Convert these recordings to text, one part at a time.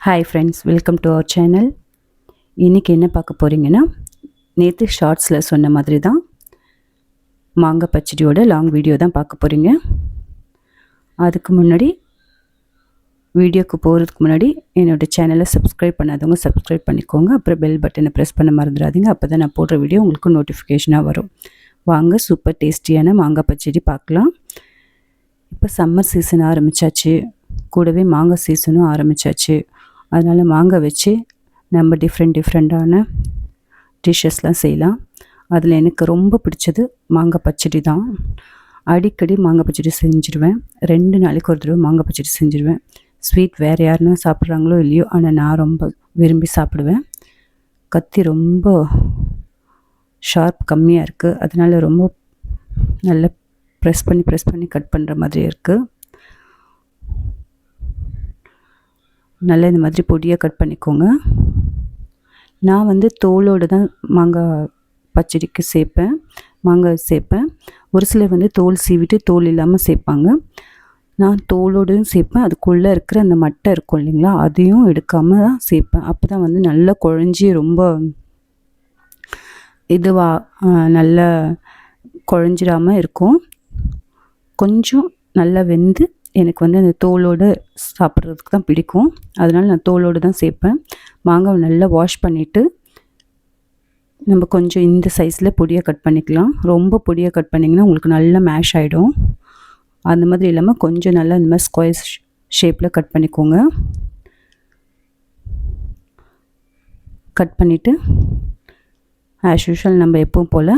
Hi friends, welcome to our channel. இன்றைக்கி என்ன பார்க்க போகிறீங்கன்னா, நேற்று ஷார்ட்ஸில் சொன்ன மாதிரி தான் மாங்காய் பச்சடியோட லாங் வீடியோ தான் பார்க்க போகிறீங்க. அதுக்கு முன்னாடி வீடியோக்கு போகிறதுக்கு முன்னாடி என்னோடய சேனலை சப்ஸ்கிரைப் பண்ணாதவங்க சப்ஸ்கிரைப் பண்ணிக்கோங்க. அப்புறம் பெல் பட்டனை ப்ரெஸ் பண்ண மறந்துடாதீங்க. அப்போ தான் நான் போடுற வீடியோ உங்களுக்கு நோட்டிஃபிகேஷனாக வரும். வாங்க சூப்பர் டேஸ்டியான மாங்காய் பச்சடி பார்க்கலாம். இப்போ சம்மர் சீசன் ஆரம்பித்தாச்சு, கூடவே மாங்காய் சீசனும் ஆரம்பித்தாச்சு. அதனால் மாங்காய் வச்சு நம்ம டிஃப்ரெண்ட்டான டிஷ்ஷஸ்லாம் செய்யலாம். அதில் எனக்கு ரொம்ப பிடிச்சது மாங்காய் பச்சடி தான். அடிக்கடி மாங்காய் பச்சடி செஞ்சுடுவேன். 2 நாளைக்கு ஒரு தடவை மாங்காய் பச்சடி செஞ்சுடுவேன். ஸ்வீட் வேறு யாருன்னா சாப்பிட்றாங்களோ இல்லையோ, ஆனால் நான் ரொம்ப விரும்பி சாப்பிடுவேன். கத்தி ரொம்ப ஷார்ப் கம்மியாக இருக்குது, அதனால் ரொம்ப நல்லா ப்ரெஸ் பண்ணி கட் பண்ணுற மாதிரி இருக்குது. நல்லா இந்த மாதிரி பொடியாக கட் பண்ணிக்கோங்க. நான் தோலோடு தான் மாங்காய் பச்சடிக்கு மாங்காய் சேர்ப்பேன். ஒரு சிலர் தோல் சீவிட்டு தோல் இல்லாமல் சேர்ப்பாங்க. நான் தோலோடும் சேர்ப்பேன். அதுக்குள்ளே இருக்கிற அந்த மட்டை இருக்கும் இல்லைங்களா, அதையும் எடுக்காமல் தான் சேர்ப்பேன். அப்போ தான் நல்லா குழஞ்சி ரொம்ப நல்லா குழஞ்சிடாமல் இருக்கும். கொஞ்சம் நல்லா வெந்து எனக்கு அந்த தோலோடு சாப்பிட்றதுக்கு தான் பிடிக்கும். அதனால் நான் தோலோடு தான் சேர்ப்பேன். மாங்காவை நல்லா வாஷ் பண்ணிவிட்டு நம்ம கொஞ்சம் இந்த சைஸில் பொடியாக கட் பண்ணிக்கலாம். ரொம்ப பொடியாக கட் பண்ணிங்கன்னா உங்களுக்கு நல்லா மேஷ் ஆகிடும். அந்த மாதிரி இல்லாமல் கொஞ்சம் நல்லா இந்த மாதிரி ஸ்கொயர் ஷேப்பில் கட் பண்ணிக்கோங்க. கட் பண்ணிவிட்டு ஆஸ் யூஷுவல் நம்ம எப்பவும் போல்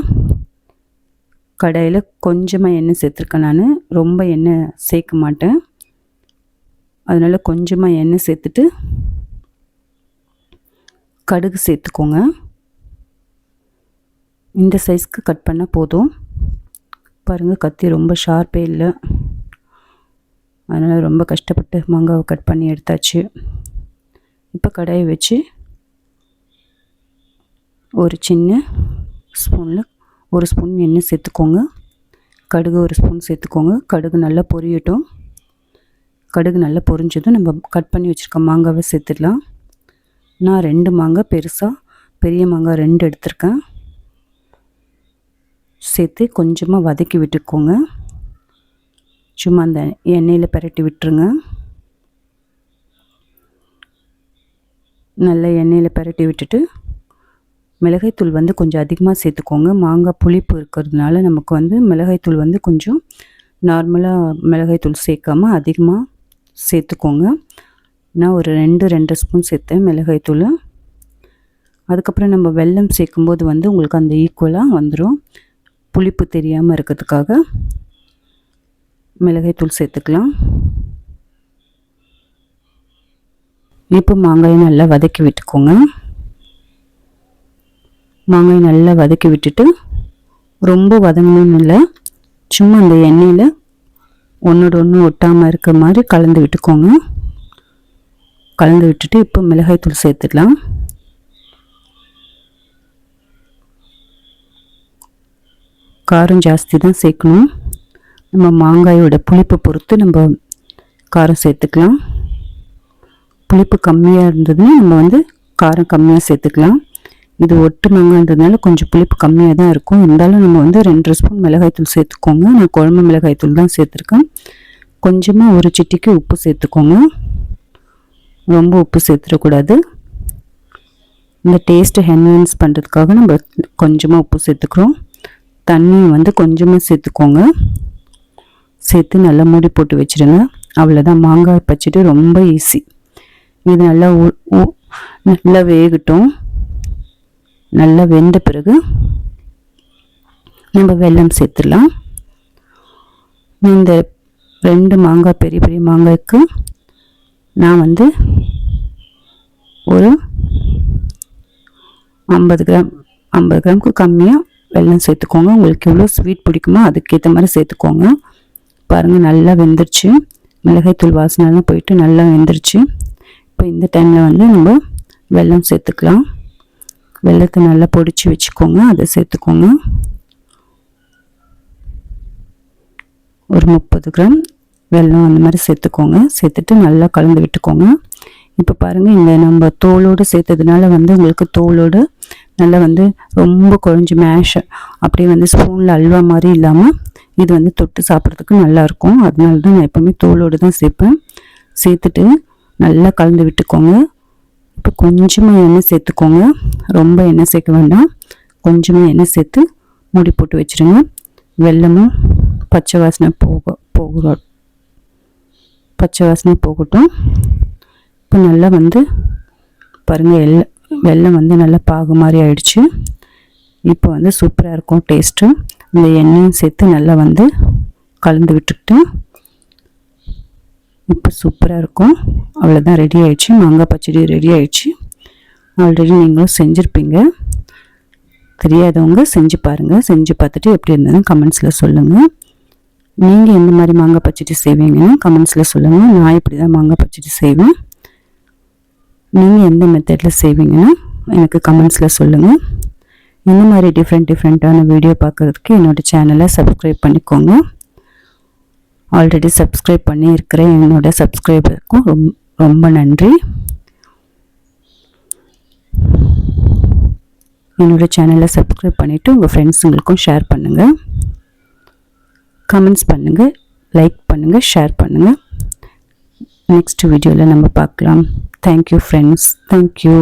கடாயில் கொஞ்சமாக எண்ணெய் சேர்த்துருக்கேன். நான் ரொம்ப எண்ணெய் சேர்க்க மாட்டேன். அதனால் கொஞ்சமாக எண்ணெய் சேர்த்துட்டு கடுகு சேர்த்துக்கோங்க. இந்த சைஸ்க்கு கட் பண்ணால் போதும். பாருங்கள், கத்தி ரொம்ப ஷார்ப்பே இல்லை. அதனால் ரொம்ப கஷ்டப்பட்டு மாங்காவை கட் பண்ணி எடுத்தாச்சு. இப்போ கடாயை வச்சு ஒரு சின்ன ஸ்பூனில் 1 ஸ்பூன் எண்ணெய் சேர்த்துக்கோங்க. கடுகு 1 ஸ்பூன் சேர்த்துக்கோங்க. கடுகு நல்லா பொரியட்டும். கடுகு நல்லா பொரிஞ்சதும் நம்ம கட் பண்ணி வச்சுருக்க மாங்காவை சேர்த்துடலாம். நான் 2 மாங்காய் பெரிய மாங்காய் 2 எடுத்திருக்கேன். சேர்த்து கொஞ்சமாக வதக்கி விட்டுக்கோங்க. சும்மா அந்த எண்ணெயில் பரட்டி விட்டுருங்க. நல்லா எண்ணெயில் பரட்டி விட்டுட்டு மிளகாய்த்தூள் கொஞ்சம் அதிகமாக சேர்த்துக்கோங்க. மாங்காய் புளிப்பு இருக்கிறதுனால நமக்கு மிளகாய்த்தூள் கொஞ்சம் நார்மலாக மிளகாய்த்தூள் சேர்க்காம அதிகமாக சேர்த்துக்கோங்க. நான் ஒரு 2 ஸ்பூன் சேர்த்தேன் மிளகாய்த்தூள். அதுக்கப்புறம் நம்ம வெல்லம் சேர்க்கும்போது உங்களுக்கு அந்த ஈக்குவலாக வந்துடும். புளிப்பு தெரியாமல் இருக்கிறதுக்காக மிளகாய்த்தூள் சேர்த்துக்கலாம். இப்போ மாங்காயை நல்லா வதக்கி விட்டுக்கோங்க. மாங்காய் நல்லா வதக்கி விட்டுட்டு ரொம்ப வதங்கணும்னு இல்லை, சும்மா அந்த எண்ணெயில் ஒன்றோட ஒன்று ஒட்டாமல் இருக்கிற மாதிரி கலந்து விட்டுக்கோங்க. கலந்து விட்டுட்டு இப்போ மிளகாய்த்தூள் சேர்த்துக்கலாம். காரம் ஜாஸ்தி தான் சேர்க்கணும். நம்ம மாங்காயோட புளிப்பை பொறுத்து நம்ம காரம் சேர்த்துக்கலாம். புளிப்பு கம்மியாக இருந்ததுன்னா நம்ம காரம் கம்மியாக சேர்த்துக்கலாம். இது ஒட்டு மாங்காய்ன்றதுனால கொஞ்சம் புளிப்பு கம்மியாக தான் இருக்கும். இருந்தாலும் நம்ம 2 ஸ்பூன் மிளகாய்த்தூள் சேர்த்துக்கோங்க. நான் குழம்பு மிளகாய்த்தூள் தான் சேர்த்துருக்கேன். கொஞ்சமாக ஒரு சிட்டிக்கு உப்பு சேர்த்துக்கோங்க. ரொம்ப உப்பு சேர்த்துடக்கூடாது. இந்த டேஸ்ட்டை என்ஹான்ஸ் பண்ணுறதுக்காக நம்ம கொஞ்சமாக உப்பு சேர்த்துக்கிறோம். தண்ணியும் கொஞ்சமாக சேர்த்துக்கோங்க. சேர்த்து நல்லா மூடி போட்டு வச்சுடுங்க. அவ்வளோதான், மாங்காய் பச்சடி ரொம்ப ஈஸி. இது நல்லா வேகட்டும். நல்லா வெந்த பிறகு நம்ம வெல்லம் சேர்த்துடலாம். இந்த 2 மாங்காய் பெரிய மாங்காய்க்கு நான் ஒரு 50 கிராமுக்கு கம்மியாக வெல்லம் சேர்த்துக்கோங்க. உங்களுக்கு எவ்வளோ ஸ்வீட் பிடிக்குமோ அதுக்கேற்ற மாதிரி சேர்த்துக்கோங்க. பாருங்கள், நல்லா வெந்துருச்சு. மிளகாய்த்தூள் வாசனைலாம் போயிட்டு நல்லா வெந்துருச்சு. இப்போ இந்த டைமில் நம்ம வெல்லம் சேர்த்துக்கலாம். வெல்லத்தை நல்லா பொடிச்சு வச்சுக்கோங்க. அதை சேர்த்துக்கோங்க. ஒரு 30 கிராம் வெல்லம் அந்த மாதிரி சேர்த்துக்கோங்க. சேர்த்துட்டு நல்லா கலந்து விட்டுக்கோங்க. இப்போ பாருங்கள், இந்த நம்ம தோலோடு சேர்த்ததுனால உங்களுக்கு தோலோடு நல்லா ரொம்ப குழஞ்சி மேஷ் அப்படியே ஸ்பூனில் அல்வா மாதிரி இல்லாமல் இது தொட்டு சாப்பிட்றதுக்கு நல்லாயிருக்கும். அதனால தான் நான் எப்போவுமே தோலோடு தான் சேர்ப்பேன். சேர்த்துட்டு நல்லா கலந்து விட்டுக்கோங்க. இப்போ கொஞ்சமாக எண்ணெய் சேர்த்துக்கோங்க, ரொம்ப எண்ணெய் சேர்க்க வேண்டாம். கொஞ்சமாக எண்ணெய் சேர்த்து மூடி போட்டு வச்சுருங்க. வெல்லமும் பச்சை வாசனை போகட்டும். இப்போ நல்லா பாருங்கள், வெல்லம் நல்லா பாகு மாதிரி ஆயிடுச்சு. இப்போ சூப்பராக இருக்கும் டேஸ்ட்டு. இந்த எண்ணெயும் சேர்த்து நல்லா கலந்து விட்டுக்கிட்டு இப்போ சூப்பராக இருக்கும். அவ்வளோதான், ரெடி ஆயிடுச்சு. மாங்காய் பச்சடி ரெடி ஆயிடுச்சு. ஆல்ரெடி நீங்களும் செஞ்சுருப்பீங்க. தெரியாதவங்க செஞ்சு பாருங்கள். செஞ்சு பார்த்துட்டு எப்படி இருந்ததுன்னு கமெண்ட்ஸில் சொல்லுங்கள். நீங்கள் எந்த மாதிரி மாங்காய் பச்சடி செய்வீங்கன்னு கமெண்ட்ஸில் சொல்லுங்கள். நான் இப்படி தான் மாங்காய் பச்சடி செய்வேன். நீங்கள் எந்த மெத்தடில் செய்வீங்கன்னு எனக்கு கமெண்ட்ஸில் சொல்லுங்கள். இந்த மாதிரி டிஃப்ரெண்ட்டான வீடியோ பார்க்குறதுக்கு என்னோடய சேனலை சப்ஸ்கிரைப் பண்ணிக்கோங்க. ஆல்ரெடி சப்ஸ்கிரைப் பண்ணி இருக்கிற என்னோட சப்ஸ்கிரைபருக்கும் ரொம்ப நன்றி. என்னோடய சேனலை சப்ஸ்கிரைப் பண்ணிவிட்டு உங்கள் ஃப்ரெண்ட்ஸுங்களுக்கும் ஷேர் பண்ணுங்கள், கமெண்ட்ஸ் பண்ணுங்கள், லைக் பண்ணுங்கள், ஷேர் பண்ணுங்கள். நெக்ஸ்ட் வீடியோவில் நம்ம பார்க்கலாம். Thank you friends. தேங்க்யூ.